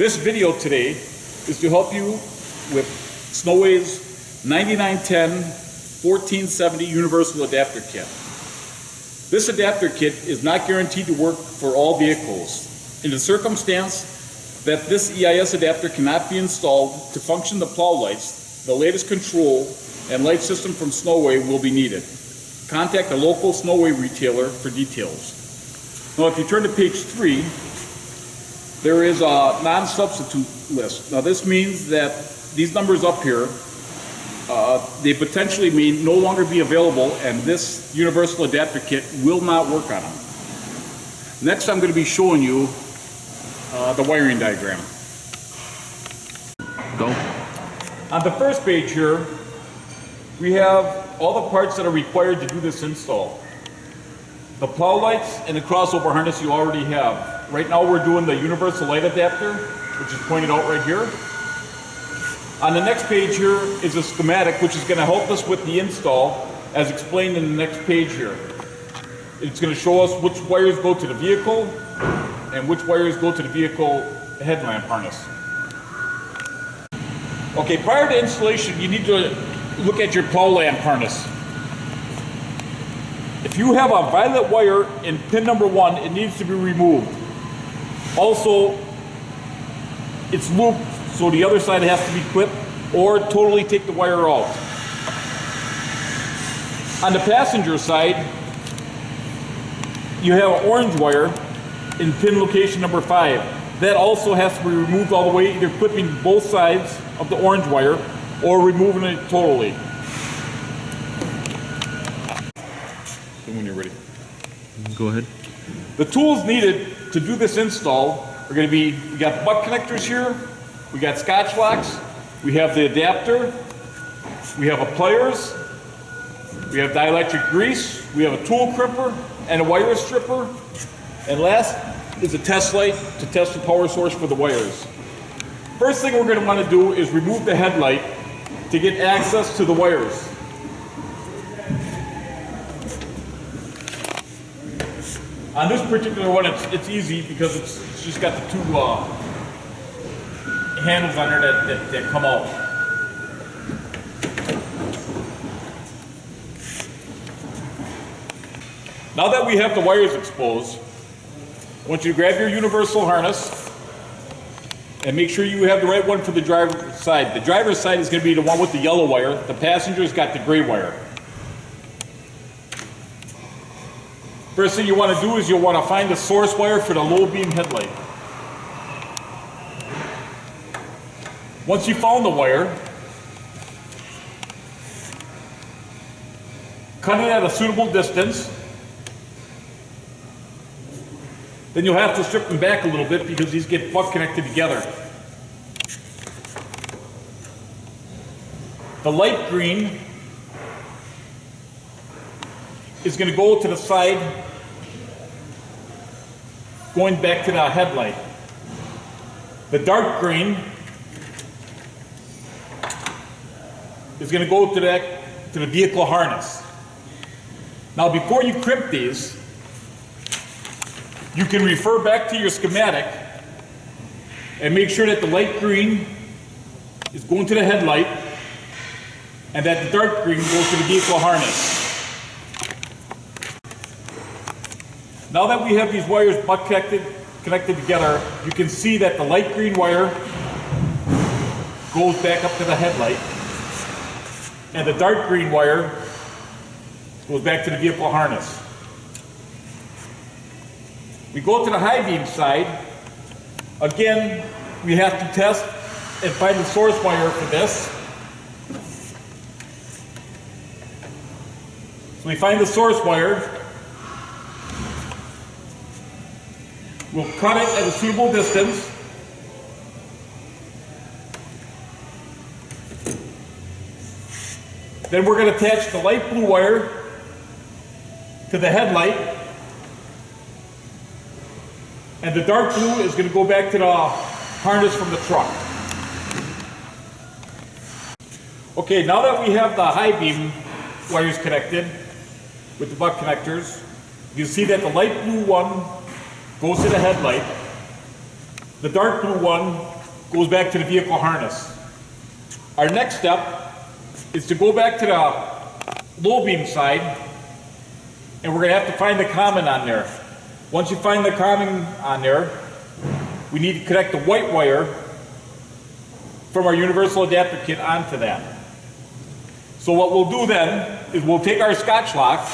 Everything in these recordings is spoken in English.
This video today is to help you with Snowway's 9910-1470 Universal Adapter Kit. This adapter kit is not guaranteed to work for all vehicles. In the circumstance that this EIS adapter cannot be installed to function the plow lights, the latest control and light system from Snowway will be needed. Contact a local Snowway retailer for details. Now if you turn to page 3, there is a non-substitute list. Now this means that these numbers up here, they potentially may no longer be available, and this universal adapter kit will not work on them. Next I'm going to be showing you the wiring diagram. Go. On the first page here, we have all the parts that are required to do this install. The plow lights and the crossover harness you already have. Right now we're doing the universal light adapter, which is pointed out right here. On the next page here is a schematic which is going to help us with the install as explained in the next page here. It's going to show us which wires go to the vehicle and which wires go to the vehicle headlamp harness. Okay, prior to installation you need to look at your plow lamp harness. If you have a violet wire in pin number 1, it needs to be removed. Also, it's looped, so the other side has to be clipped, or totally take the wire out. On the passenger side, you have an orange wire in pin location number 5. That also has to be removed all the way, either clipping both sides of the orange wire or removing it totally. When you're ready. Go ahead. The tools needed to do this install are going to be, we got the butt connectors here, we got Scotch locks, we have the adapter, we have a pliers, we have dielectric grease, we have a tool crimper and a wire stripper, and last is a test light to test the power source for the wires. First thing we're going to want to do is remove the headlight to get access to the wires. On this particular one, it's easy because it's just got the two handles on there that come out. Now that we have the wires exposed, I want you to grab your universal harness and make sure you have the right one for the driver's side. The driver's side is going to be the one with the yellow wire. The passenger's got the gray wire. First thing you want to do is you'll want to find the source wire for the low beam headlight. Once you found the wire, cut it at a suitable distance. Then you'll have to strip them back a little bit because these get butt connected together. The light green is going to go to the side going back to the headlight. The dark green is going to go to the vehicle harness. Now before you crimp these, you can refer back to your schematic and make sure that the light green is going to the headlight and that the dark green goes to the vehicle harness. Now that we have these wires butt connected together, you can see that the light green wire goes back up to the headlight, and the dark green wire goes back to the vehicle harness. We go to the high beam side. Again, we have to test and find the source wire for this. So we find the source wire. We'll cut it at a suitable distance. Then we're going to attach the light blue wire to the headlight. And the dark blue is going to go back to the harness from the truck. Okay, now that we have the high beam wires connected with the butt connectors, you see that the light blue one goes to the headlight, The dark blue one goes back to the vehicle harness. Our next step is to go back to the low beam side, and we're going to have to find the common on there. Once you find the common on there, we need to connect the white wire from our universal adapter kit onto that. So what we'll do then is we'll take our Scotch lock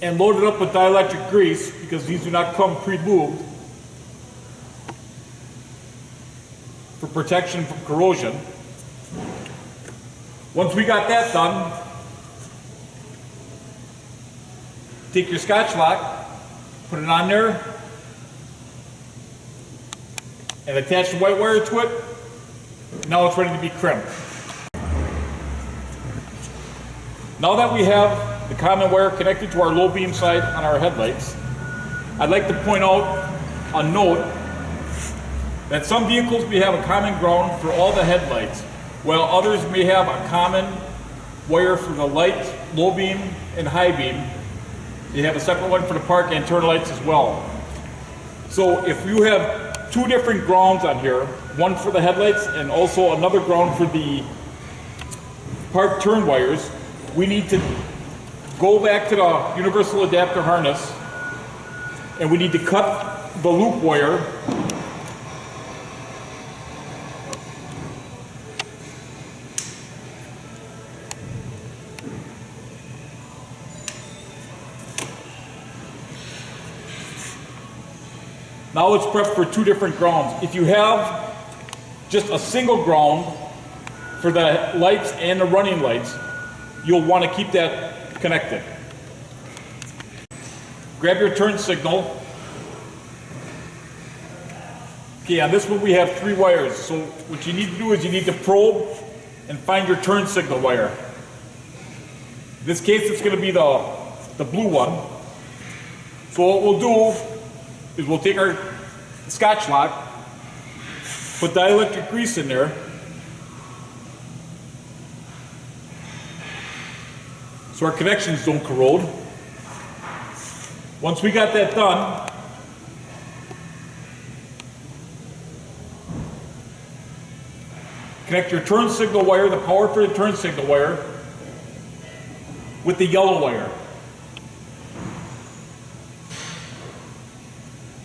and load it up with dielectric grease, because these do not come pre-lubed, for protection from corrosion. Once we got that done, take your Scotch lock, put it on there, and attach the white wire to it. Now it's ready to be crimped. Now that we have the common wire connected to our low beam side on our headlights, I'd like to point out a note that some vehicles may have a common ground for all the headlights, while others may have a common wire for the light, low beam, and high beam. They have a separate one for the park and turn lights as well. So if you have two different grounds on here, one for the headlights and also another ground for the park turn wires, we need to go back to the universal adapter harness, and we need to cut the loop wire Now it's prepped for two different grounds. If you have just a single ground for the lights and the running lights, you'll want to keep that connected. Grab your turn signal. Okay, on this one we have 3 wires. So what you need to do is you need to probe and find your turn signal wire. In this case it's going to be the blue one. So what we'll do is we'll take our Scotch lock, put dielectric grease in there, so our connections don't corrode. Once we got that done, connect your turn signal wire, the power for the turn signal wire, with the yellow wire.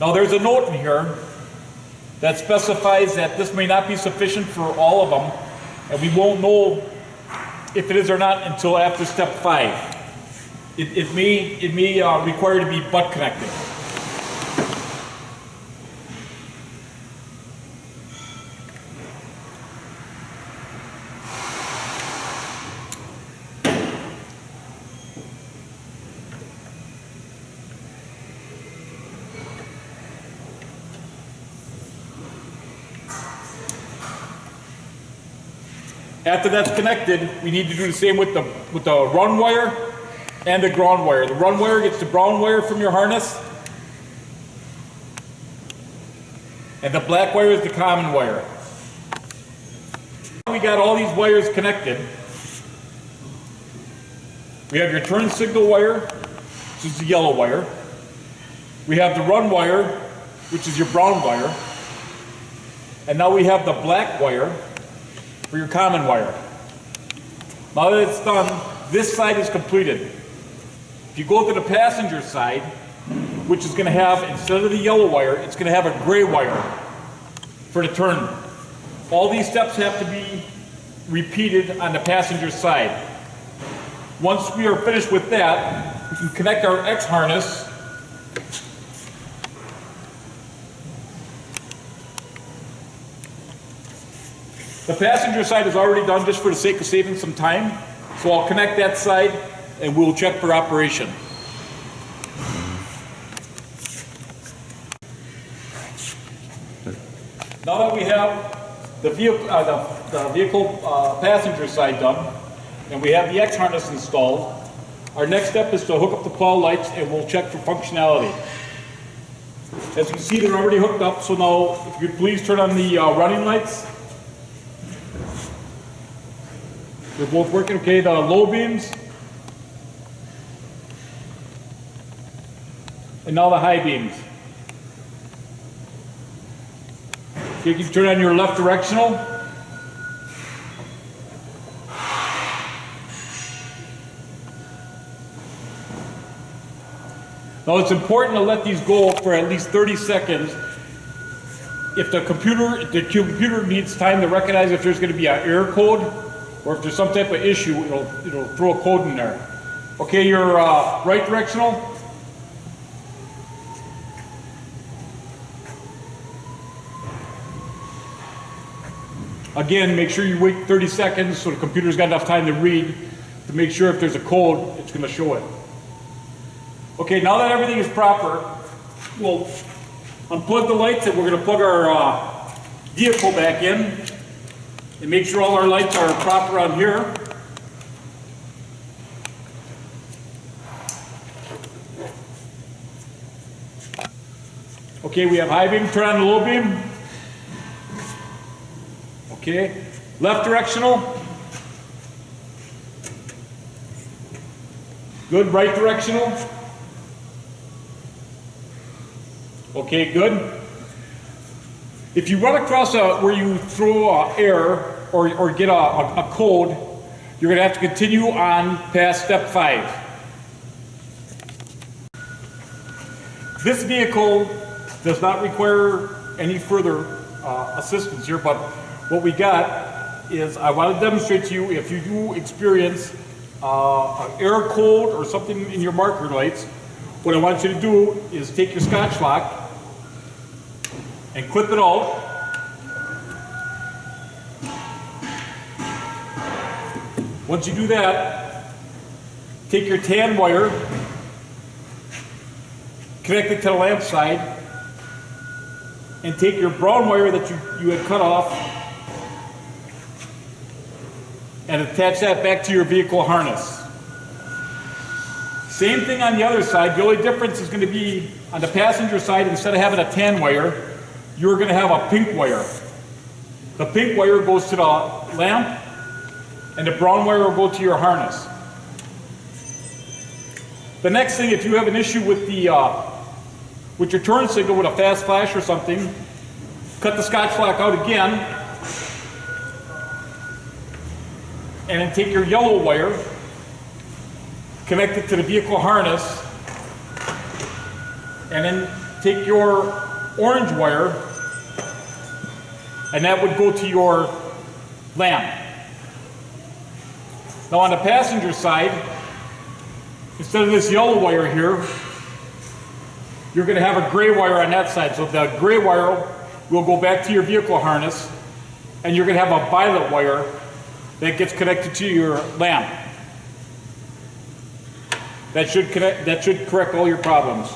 Now there's a note in here that specifies that this may not be sufficient for all of them, and we won't know if it is or not until after step 5. It may require to be butt connected. After that's connected, we need to do the same with the run wire and the ground wire. The run wire gets the brown wire from your harness, and the black wire is the common wire. We got all these wires connected. We have your turn signal wire, which is the yellow wire. We have the run wire, which is your brown wire. And now we have the black wire for your common wire. Now that it's done, this side is completed. If you go to the passenger side, which is going to have, instead of the yellow wire, it's going to have a gray wire for the turn. All these steps have to be repeated on the passenger side. Once we are finished with that, we can connect our X harness The passenger side is already done just for the sake of saving some time. So I'll connect that side and we'll check for operation. Now that we have the vehicle passenger side done and we have the X harness installed, our next step is to hook up the plow lights and we'll check for functionality. As you can see, they're already hooked up, so now if you'd please turn on the running lights. They're both working okay. The low beams and now the high beams. You can turn on your left directional. Now it's important to let these go for at least 30 seconds. If the computer needs time to recognize if there's going to be an error code or if there's some type of issue, it'll throw a code in there. Okay, your right directional. Again, make sure you wait 30 seconds so the computer's got enough time to read to make sure if there's a code, it's going to show it. Okay, now that everything is proper, we'll unplug the lights and we're going to plug our vehicle back in and make sure all our lights are proper on here. Okay, we have high beam, turn on the low beam. Okay, left directional. Good, right directional. Okay, good. If you run across where you throw an error or get a code, you're going to have to continue on past step 5. This vehicle does not require any further assistance here, but what we got is I want to demonstrate to you if you do experience an error code or something in your marker lights, what I want you to do is take your Scotch lock and clip it out. Once you do that, take your tan wire, connect it to the lamp side, and take your brown wire that you had cut off and attach that back to your vehicle harness. Same thing on the other side. The only difference is going to be on the passenger side, instead of having a tan wire, you're going to have a pink wire. The pink wire goes to the lamp, and the brown wire will go to your harness. The next thing, if you have an issue with your turn signal with a fast flash or something, cut the Scotch lock out again, and then take your yellow wire, connect it to the vehicle harness, and then take your orange wire, and that would go to your lamp. Now on the passenger side, instead of this yellow wire here, you're going to have a gray wire on that side. So the gray wire will go back to your vehicle harness, and you're going to have a violet wire that gets connected to your lamp. That should correct all your problems.